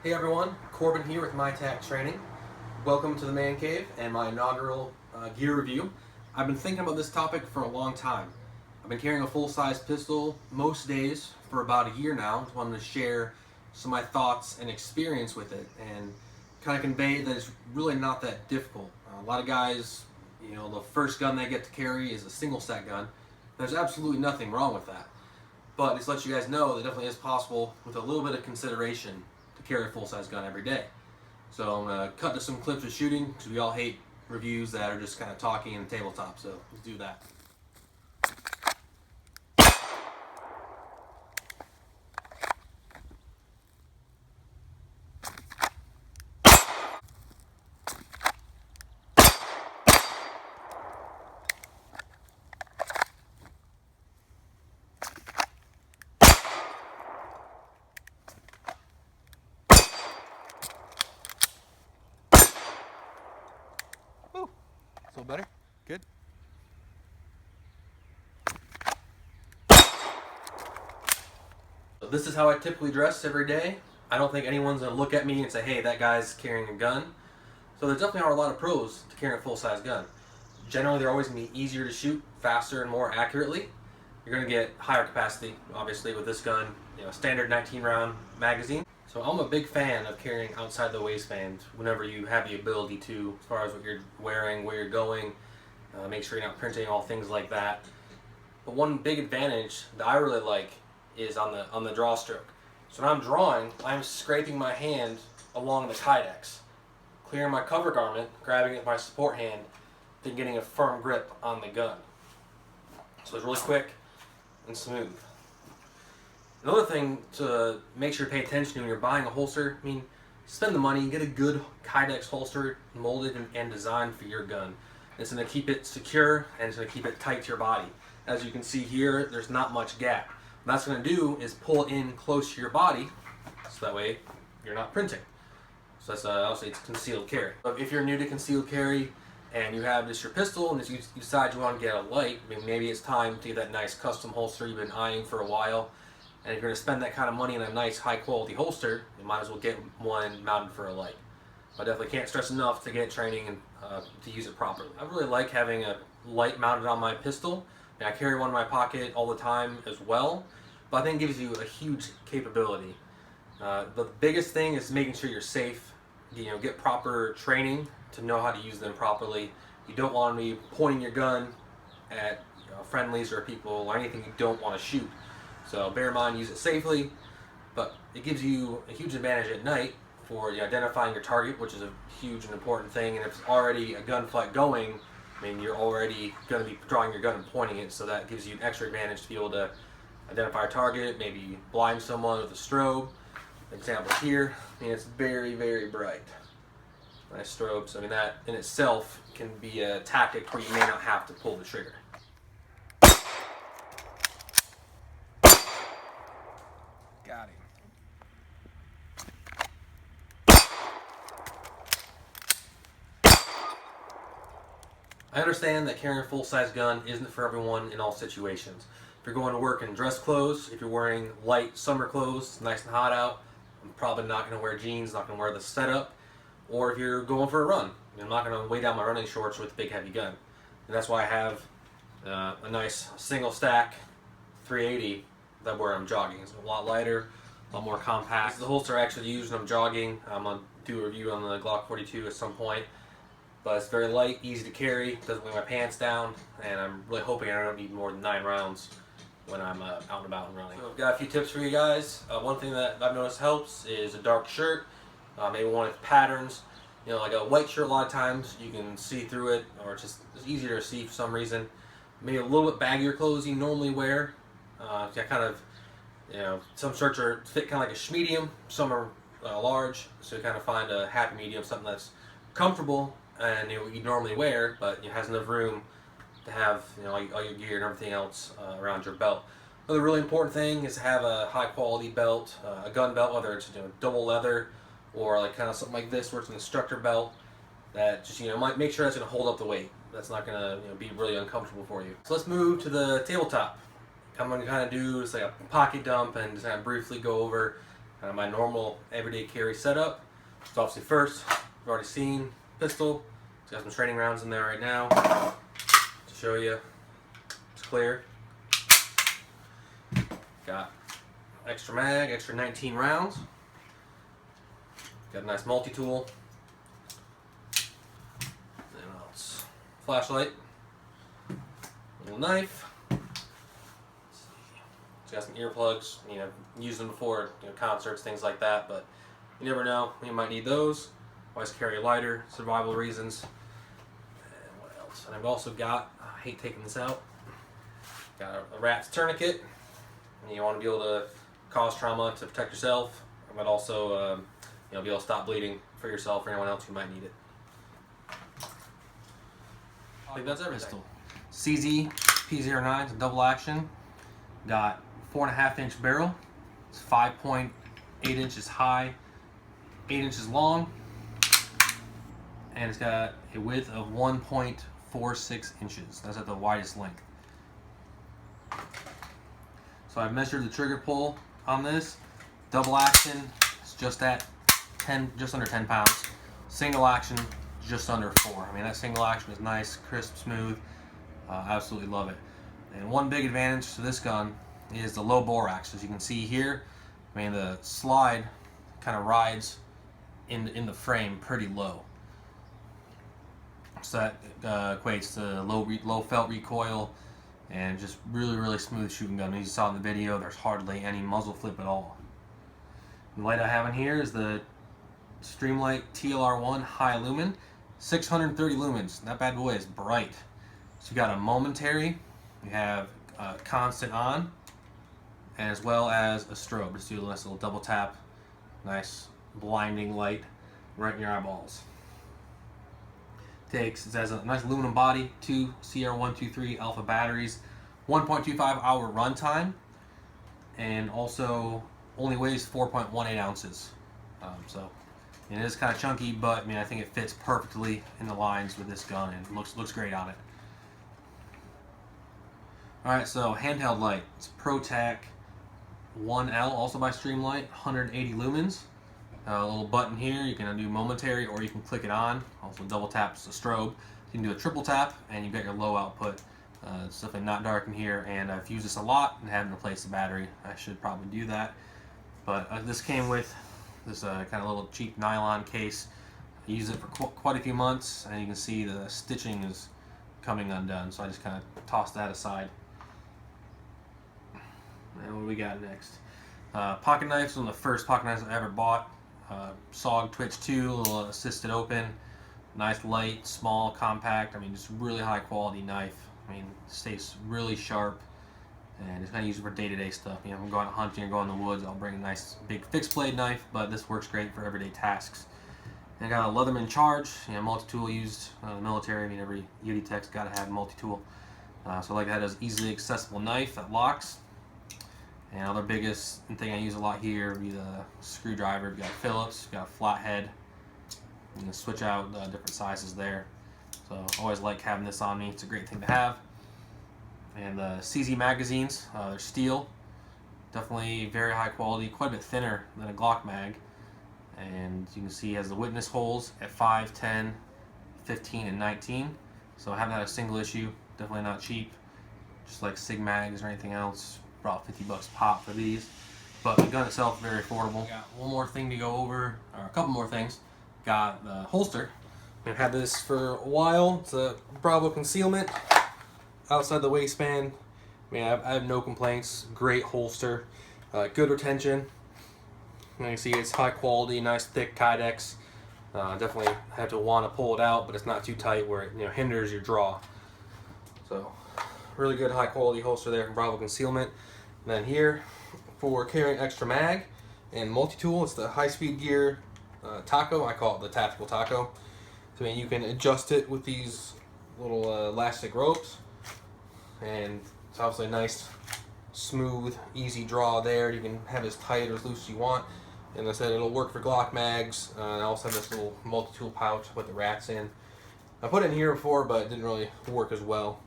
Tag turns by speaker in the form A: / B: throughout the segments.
A: Hey everyone, Corbin here with MITac Training. Welcome to the Man Cave and my inaugural gear review. I've been thinking about this topic for a long time. I've been carrying a full-size pistol most days for about a year now. I wanted to share some of my thoughts and experience with it and kind of convey that it's really not that difficult. A lot of guys, the first gun they get to carry is a single stack gun. There's absolutely nothing wrong with that. But just to let you guys know, that definitely is possible with a little bit of consideration to carry a full-size gun every day. So I'm going to cut to some clips of shooting, because we all hate reviews that are just kind of talking in the tabletop, so let's do that. Oh, a little better? Good. So this is how I typically dress every day. I don't think anyone's going to look at me and say, hey, that guy's carrying a gun. So there definitely are a lot of pros to carrying a full-size gun. Generally, they're always going to be easier to shoot, faster and more accurately. You're going to get higher capacity, obviously, with this gun, standard 19-round magazine. So I'm a big fan of carrying outside the waistband whenever you have the ability to, as far as what you're wearing, where you're going, make sure you're not printing, all things like that. But one big advantage that I really like is on the draw stroke. So when I'm drawing, I'm scraping my hand along the kydex, clearing my cover garment, grabbing it with my support hand, then getting a firm grip on the gun. So it's really quick and smooth. Another thing to make sure you pay attention to when you're buying a holster, spend the money, get a good kydex holster molded and designed for your gun. It's going to keep it secure and it's going to keep it tight to your body. As you can see here, there's not much gap. What that's going to do is pull it in close to your body, so that way you're not printing. So that's obviously it's concealed carry. But if you're new to concealed carry and you have just your pistol and you decide you want to get a light, maybe it's time to get that nice custom holster you've been eyeing for a while. And if you're going to spend that kind of money on a nice high quality holster, you might as well get one mounted for a light. I definitely can't stress enough to get training and to use it properly. I really like having a light mounted on my pistol. I carry one in my pocket all the time as well, but I think it gives you a huge capability. The biggest thing is making sure you're safe. Get proper training to know how to use them properly. You don't want to be pointing your gun at friendlies or people or anything you don't want to shoot. So bear in mind, use it safely, but it gives you a huge advantage at night for identifying your target, which is a huge and important thing. And if it's already a gunfight going, you're already going to be drawing your gun and pointing it, so that gives you an extra advantage to be able to identify a target, maybe blind someone with a strobe. Example here, it's very, very bright. Nice strobes. That in itself can be a tactic where you may not have to pull the trigger. Got him. I understand that carrying a full-size gun isn't for everyone in all situations. If you're going to work in dress clothes, if you're wearing light summer clothes, it's nice and hot out, I'm probably not going to wear jeans, not going to wear the setup. Or if you're going for a run, I'm not going to weigh down my running shorts with a big heavy gun. And that's why I have a nice single stack 380 that where I'm jogging. It's a lot lighter, a lot more compact. This is the holster I actually use when I'm jogging. I'm going to do a review on the Glock 42 at some point. But it's very light, easy to carry, doesn't weigh my pants down, and I'm really hoping I don't need more than 9 rounds when I'm out and about and running. So I've got a few tips for you guys. One thing that I've noticed helps is a dark shirt, maybe one with patterns. Like a white shirt, a lot of times you can see through it, or it's easier to see for some reason. Maybe a little bit baggier clothes you normally wear. Some shirts fit kind of like a medium, some are large, so you kind of find a happy medium, something that's comfortable and what you normally wear, but it has enough room to have all your gear and everything else around your belt. Another really important thing is to have a high quality belt, a gun belt, whether it's double leather or like kind of something like this where it's an Instructor belt that just might make sure that's going to hold up the weight. That's not going to be really uncomfortable for you. So let's move to the tabletop. I'm going to kind of do just like a pocket dump and just kind of briefly go over My normal everyday carry setup. So obviously first, you've already seen pistol. It's got some training rounds in there right now to show you. It's clear. Got extra mag, extra 19 rounds. Got a nice multi-tool. And else, flashlight, little knife. It's got some earplugs. You know, used them before, you know, concerts, things like that. But you never know, you might need those. Always carry a lighter, survival reasons. And what else? And I've also got, I hate taking this out, got a rat's tourniquet. And you want to be able to cause trauma to protect yourself, but also you know, be able to stop bleeding for yourself or anyone else who might need it. I think that's everything. CZ P09, it's a double action. Got 4.5-inch barrel. It's 5.8 inches high, 8 inches long, and it's got a width of 1.46 inches. That's at the widest length. So I've measured the trigger pull on this. Double action, it's just at 10, just under 10 pounds. Single action, just under 4. I mean, that single action is nice, crisp, smooth. Absolutely love it. And one big advantage to this gun is the low borax. As you can see here, I mean, the slide kind of rides in the frame pretty low. So that equates to low felt recoil and just really smooth shooting gun. As you saw in the video, there's hardly any muzzle flip at all. The light I have in here is the Streamlight TLR1 High Lumen, 630 lumens. That bad boy is bright. So you got a momentary, you have constant on, and as well as a strobe. Just do a nice little double tap, nice blinding light right in your eyeballs. It has a nice aluminum body, 2 CR123 alpha batteries, 1.25 hour runtime, and also only weighs 4.18 ounces. So it is kind of chunky, but I mean, I think it fits perfectly in the lines with this gun and looks great on it. Alright, so handheld light. It's ProTac 1L, also by Streamlight, 180 lumens. A little button here, you can do momentary or you can click it on. Also double taps the strobe. You can do a triple tap and you get your low output. It's definitely not dark in here, and I've used this a lot and haven't replaced the battery. I should probably do that. But this came with this kind of little cheap nylon case. I used it for quite a few months, and you can see the stitching is coming undone, so I just kind of tossed that aside. And what do we got next? Pocket knives. One of the first pocket knives I ever bought. SOG Twitch 2, a little assisted open. Nice, light, small, compact. I mean, just really high quality knife. I mean, stays really sharp, and it's kind of used for day-to-day stuff. You know, if I'm going hunting or going in the woods, I'll bring a nice big fixed blade knife, but this works great for everyday tasks. And I got a Leatherman Charge, you know, multi-tool used in the military. I mean, every UD tech's got to have multi-tool. So like that is easily accessible knife that locks. And other biggest thing I use a lot here would be the screwdriver. You've got Phillips, you've got a flathead. You can switch out different sizes there. So always like having this on me. It's a great thing to have. And the CZ magazines, they're steel. Definitely very high quality, quite a bit thinner than a Glock mag. And you can see it has the witness holes at 5, 10, 15, and 19. So I haven't had a single issue. Definitely not cheap. Just like Sig mags or anything else. About 50 bucks pop for these. But the gun itself is very affordable. Got one more thing to go over, or a couple more things. Got the holster. I've had this for a while. It's a Bravo concealment outside the waistband. I mean, I have no complaints. Great holster, good retention. And you can see it's high quality, nice thick Kydex. Definitely have to want to pull it out, but it's not too tight where it hinders your draw. So really good high quality holster there from Bravo concealment. And then here for carrying extra mag and multi-tool, it's the high speed gear taco. I call it the tactical taco. So I mean, you can adjust it with these little elastic ropes, and it's obviously a nice, smooth, easy draw there. You can have it as tight or as loose as you want. And as I said, it'll work for Glock mags. I also have this little multi-tool pouch to put the rats in. I put it in here before, but it didn't really work as well.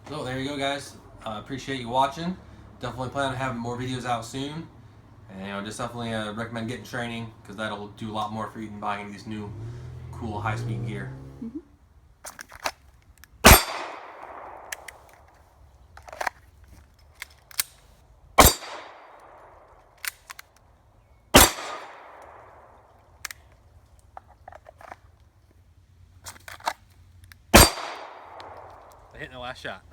A: So there you go, guys. Appreciate you watching. definitely plan on having more videos out soon. And you know, just definitely recommend getting training, because that'll do a lot more for you than buying these new cool high-speed gear.
B: Mm-hmm.
A: Hitting the last shot.